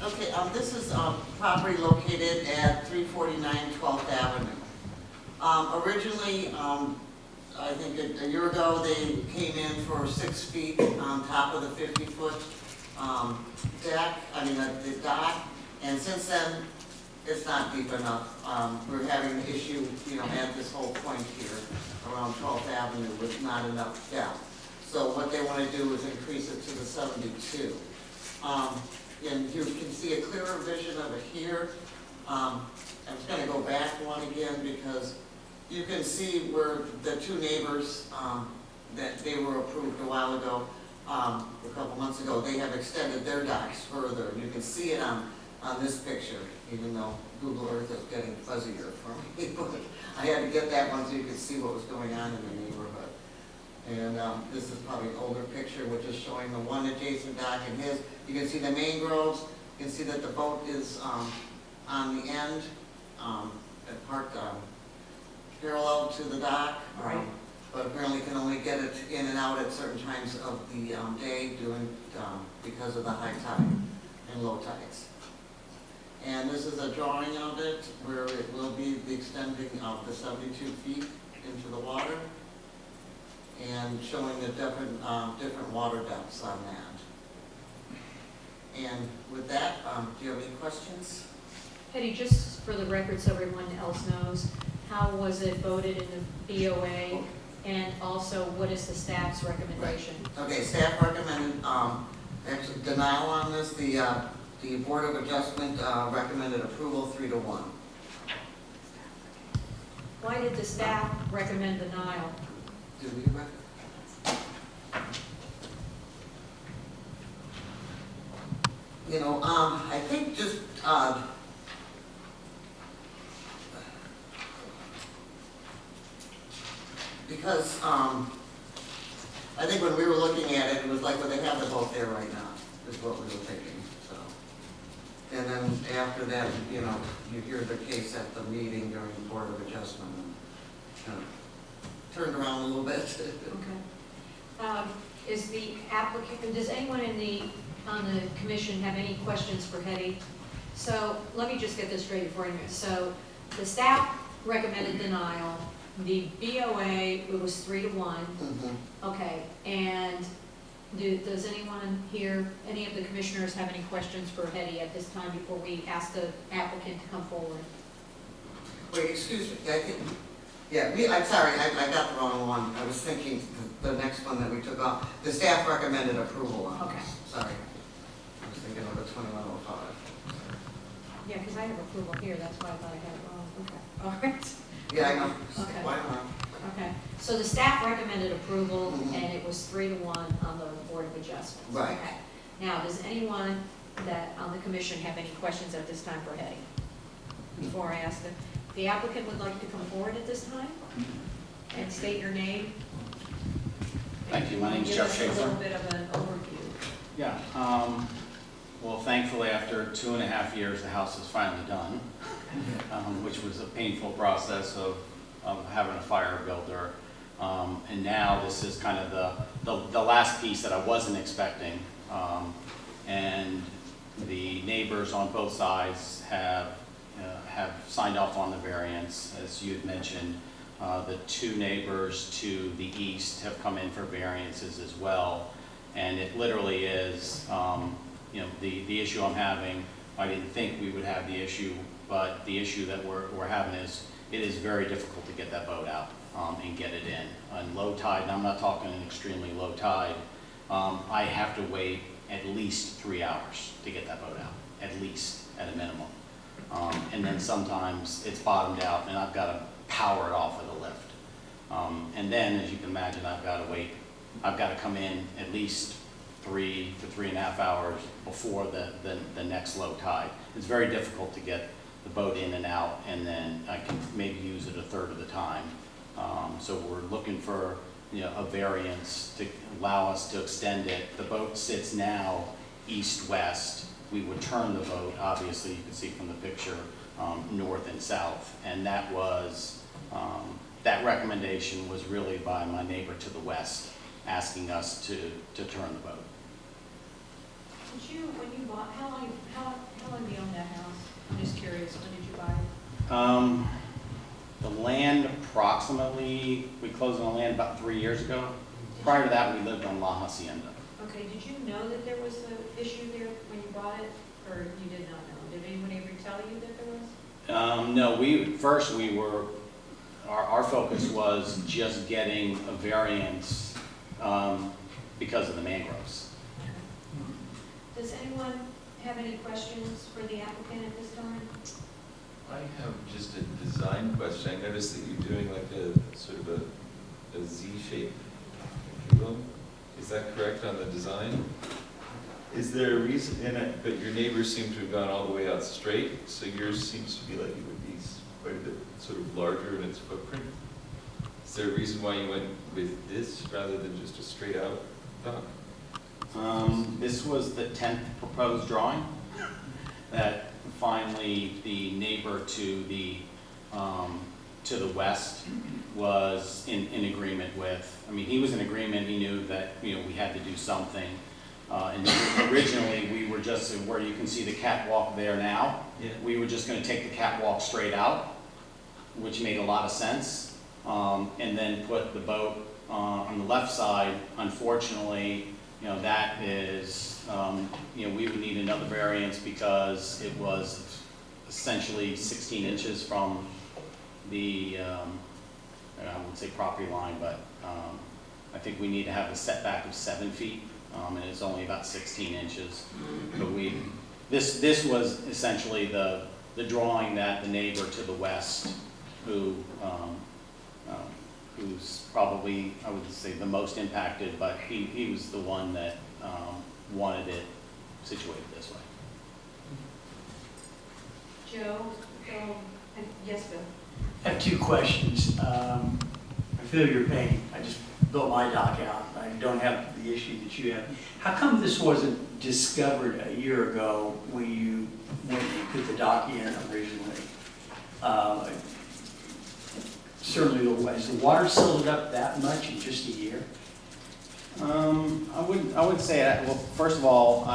Okay, this is property located at 349 12th Avenue. Originally, I think a year ago, they came in for 6 feet on top of the 50-foot deck, the dock, and since then, it's not deep enough. We're having an issue, at this whole point here around 12th Avenue with not enough depth. So what they want to do is increase it to the 72. And you can see a clearer vision of it here. I'm just going to go back one again because you can see where the two neighbors that they were approved a while ago, a couple months ago, they have extended their docks further. And you can see it on this picture, even though Google Earth is getting fuzzier for me. But I had to get that one so you could see what was going on in the neighborhood. And this is probably an older picture, which is showing the one adjacent dock and his. You can see the mangroves. You can see that the boat is on the end, parked parallel to the dock. Right. But apparently can only get it in and out at certain times of the day because of the high tide and low tides. And this is a drawing of it where it will be the extending of the 72 feet into the water and showing the different water depths on that. And with that, do you have any questions? Hetty, just for the record so everyone else knows, how was it voted in the BOA? And also, what is the staff's recommendation? Okay, staff recommended actually denial on this. The Board of Adjustment recommended approval 3-1. Why did the staff recommend denial? Do we recommend? You know, I think just, because, I think when we were looking at it, it was like, well, they have the boat there right now, is what we were thinking, so. And then after that, you know, you hear the case at the meeting during the Board of Adjustment, and kind of turned around a little bit. Okay. Is the applicant, does anyone on the commission have any questions for Hetty? So let me just get this straight before I move. So the staff recommended denial. The BOA, it was 3-1. Mhm. Okay, and does anyone here, any of the commissioners have any questions for Hetty at this time before we ask the applicant to come forward? Wait, excuse me, I think, yeah, I'm sorry, I got the wrong one. I was thinking the next one that we took off. The staff recommended approval on Okay. this. Sorry. I was thinking of the 2105. Yeah, because I have approval here, that's why I thought I had it wrong. Okay, all right. Yeah, I know. Okay. Why not? Okay, so the staff recommended approval, Mhm. and it was 3-1 on the Board of Adjustments. Right. Okay. Now, does anyone that on the commission have any questions at this time for Hetty? Before I ask them, the applicant would like to come forward at this time and state your name. Thank you. My name's Give Jeff us Schaefer. a little bit of an overview. Yeah, well, thankfully, after 2.5 years, the house is finally done, which was a painful process of having a fire builder. And now this is kind of the last piece that I wasn't expecting. And the neighbors on both sides have signed off on the variance, as you had mentioned. The two neighbors to the east have come in for variances as well. And it literally is, you know, the issue I'm having, I didn't think we would have the issue, but the issue that we're having is, it is very difficult to get that boat out and get it in. On low tide, and I'm not talking an extremely low tide, I have to wait at least 3 hours to get that boat out, at least, at a minimum. And then sometimes it's bottomed out and I've got to power it off with a lift. And then, as you can imagine, I've got to wait. I've got to come in at least 3 to 3.5 hours before the next low tide. It's very difficult to get the boat in and out, and then I can maybe use it a third of the time. So we're looking for, you know, a variance to allow us to extend it. The boat sits now east-west. We would turn the boat, obviously, you can see from the picture, north and south. And that was, that recommendation was really by my neighbor to the west, asking us to turn the boat. Did you, when you bought, how long have you owned that house? I'm just curious, when did you buy it? The land approximately, we closed on the land about 3 years ago. Prior to that, we lived on La Hacienda. Okay, did you know that there was an issue there when you bought it, or you did not know? Did anyone ever tell you that there was? No, our focus was just getting a variance because of the mangroves. Does anyone have any questions for the applicant at this time? I have just a design question. I noticed that you're doing like a sort of a Z shape, if you will. Is that correct on the design? Is there a reason, but your neighbors seem to have gone all the way out straight, so yours seems to be like it would be quite a bit sort of larger in its footprint. Is there a reason why you went with this rather than just a straight out dock? This was the 10th proposed drawing that finally the neighbor to the west was in agreement with. I mean, he was in agreement. He knew that, you know, we had to do something. And originally, we were just where you can see the catwalk there now. Yeah. We were just going to take the catwalk straight out, which made a lot of sense, and then put the boat on the left side. Unfortunately, you know, that is, you know, we would need another variance because it was essentially 16 inches from the, I wouldn't say property line, but I think we need to have a setback of 7 feet, and it's only about 16 inches. But this was essentially the drawing that the neighbor to the west, who's probably, I would say, the most impacted, but he was the one that wanted it situated this way. Joe, Phil, yes, Phil? I have two questions. I feel your pain. I just built my dock out. I don't have the issue that you have. How come this wasn't discovered a year ago when you put the dock in originally? Certainly, has the water silted up that much in just a year? I wouldn't say that. Well, first of all,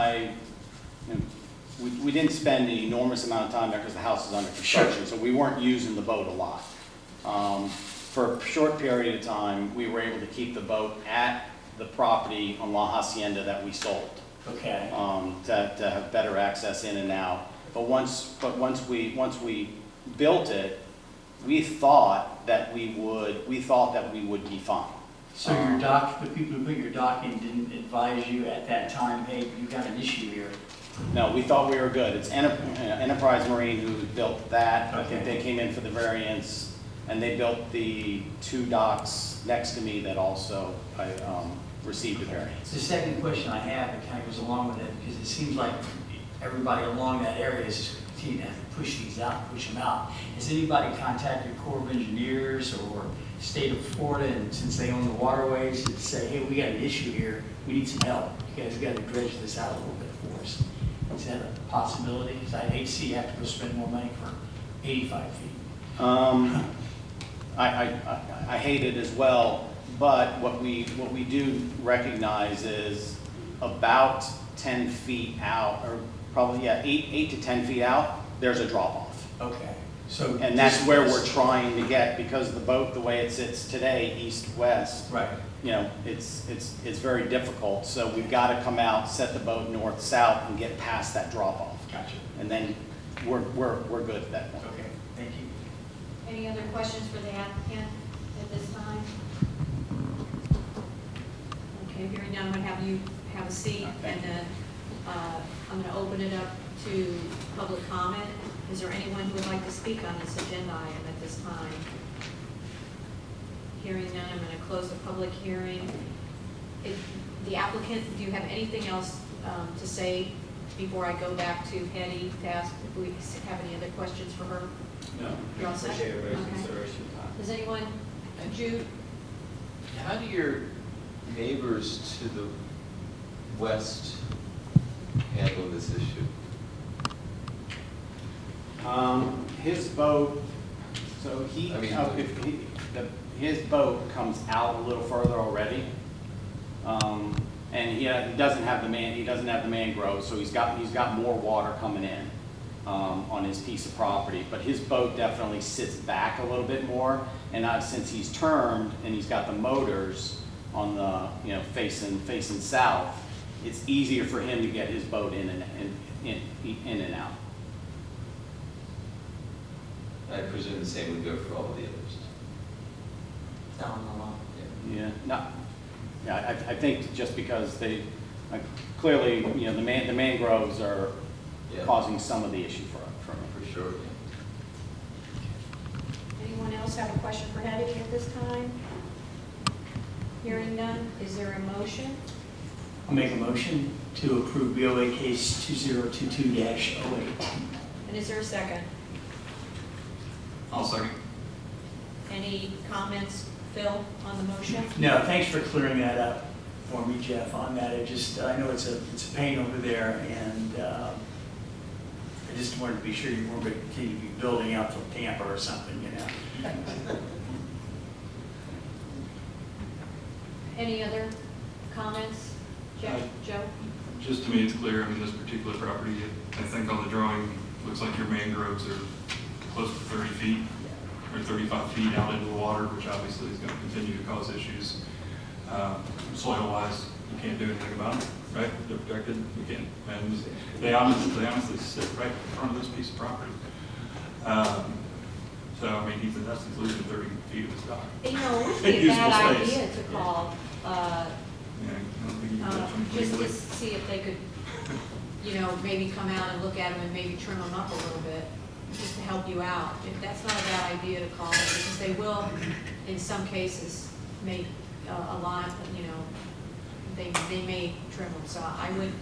we didn't spend an enormous amount of time there because the house is under construction, so we weren't using the boat a lot. For a short period of time, we were able to keep the boat at the property on La Hacienda that we sold. Okay. To have better access in and out. But once we built it, we thought that we would be fine. So your dock, the people who put your dock in didn't advise you at that time, hey, you got an issue here? No, we thought we were good. It's Enterprise Marine who built that. I think Okay. they came in for the variance, and they built the two docks next to me that also received a variance. The second question I have, it kind of goes along with it, because it seems like everybody along that area is just continuing to have to push these out, push them out. Has anybody contacted Corps of Engineers or State of Florida, and since they own the waterways, to say, hey, we got an issue here, we need some help. You guys got to dredge this out a little bit for us. Is that a possibility? Because I'd hate to see you have to go spend more money for 85 feet. I hate it as well, but what we do recognize is about 10 feet out, or probably, 8 to 10 feet out, there's a drop off. Okay. So And that's where we're trying to get, because the boat, the way it sits today, east-west, right. It's very difficult. So we've got to come out, set the boat north-south, and get past that drop-off. Gotcha. And then we're good at that point. Okay, thank you. Any other questions for the applicant at this time? Okay, hearing none, I'm going to have you have a seat, and then I'm going to open it up to public comment. Is there anyone who would like to speak on this agenda item at this time? Hearing none, I'm going to close the public hearing. The applicant, do you have anything else to say before I go back to Hetty to ask if we have any other questions for her? No. You're all set? Appreciate everybody's Okay. consideration. Does anyone, Jude? How do your neighbors to the west handle this issue? His boat, so his boat comes out a little further already. And he doesn't have the mangrove, so he's got more water coming in on his piece of property. But his boat definitely sits back a little bit more, and since he's termed and he's got the motors on the facing south, it's easier for him to get his boat in and out. I presume the same would go for all of the others. Down the line. I think just because they, clearly, the mangroves are causing some of the issue for me. For sure, Anyone else have a question for Hetty at this time? Hearing none, is there a motion? I'll make a motion to approve BOA case 2022-08. And is there a second? I'll second. Any comments, Phil, on the motion? No, thanks for clearing that up for me, Jeff, on that. I know it's a pain over there, and I just wanted to be sure you weren't going to continue to be building out till Tampa or something, Any other comments? Jeff, Joe? Just to me, it's clear, this particular property, I think on the drawing, looks like your mangroves are close to 30 feet or 35 feet out into the water, which obviously is going to continue to cause issues. Soil-wise, you can't do anything about it, right? They're protected, you can't. And they honestly sit right in front of this piece of property. So, he's in essence losing 30 feet of his dock. It would be a bad idea to call, I don't think you can touch them just to legally. see if they could, maybe come out and look at them and maybe trim them up a little bit, just to help you out. If that's not a bad idea to call them, because they will, in some cases, make a lot, they may trim them. So I would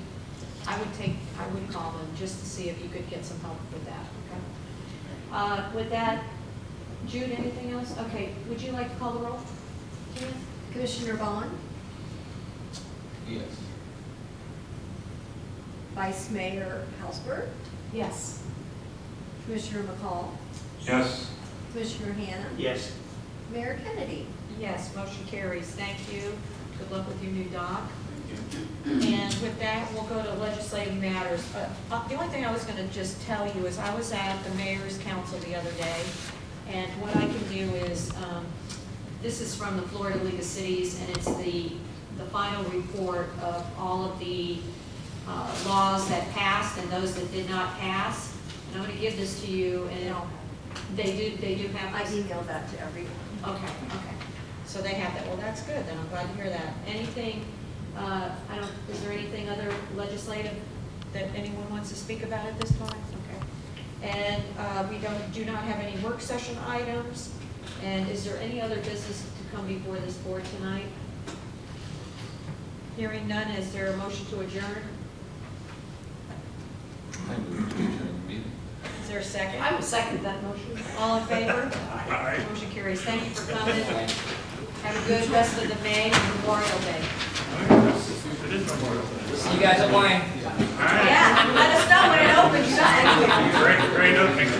I would call them just to see if you could get some help with that, okay? With that, Jude, anything else? Okay, would you like to call the roll? Tina? Commissioner Bond, Yes. Vice Mayor Hausberg, Yes. Commissioner McCall, Yes. Commissioner Hannah, Yes. Mayor Kennedy. Yes, motion carries. Thank you. Good luck with your new dock. And with that, we'll go to legislative matters. The only thing I was gonna just tell you is I was at the mayor's council the other day, and what I can do is, this is from the Florida League of Cities, and it's the final report of all of the laws that passed and those that did not pass. And I'm gonna give this to you, and they do have I this? emailed that to everyone. Okay. So they have that. Well, that's good, then I'm glad to hear that. Anything, is there anything other legislative that anyone wants to speak about at this point? Okay. And we do not have any work session items. And is there any other business to come before this board tonight? Hearing none, is there a motion to adjourn? I moved to adjourn the meeting. Is there a second? I would second that motion. All in favor? Aye. Motion carries. Thank you for coming. Have a good rest of the May and Memorial Day. It is Memorial Day. See you guys at wine. Yeah, let us know when it opens. Great opening.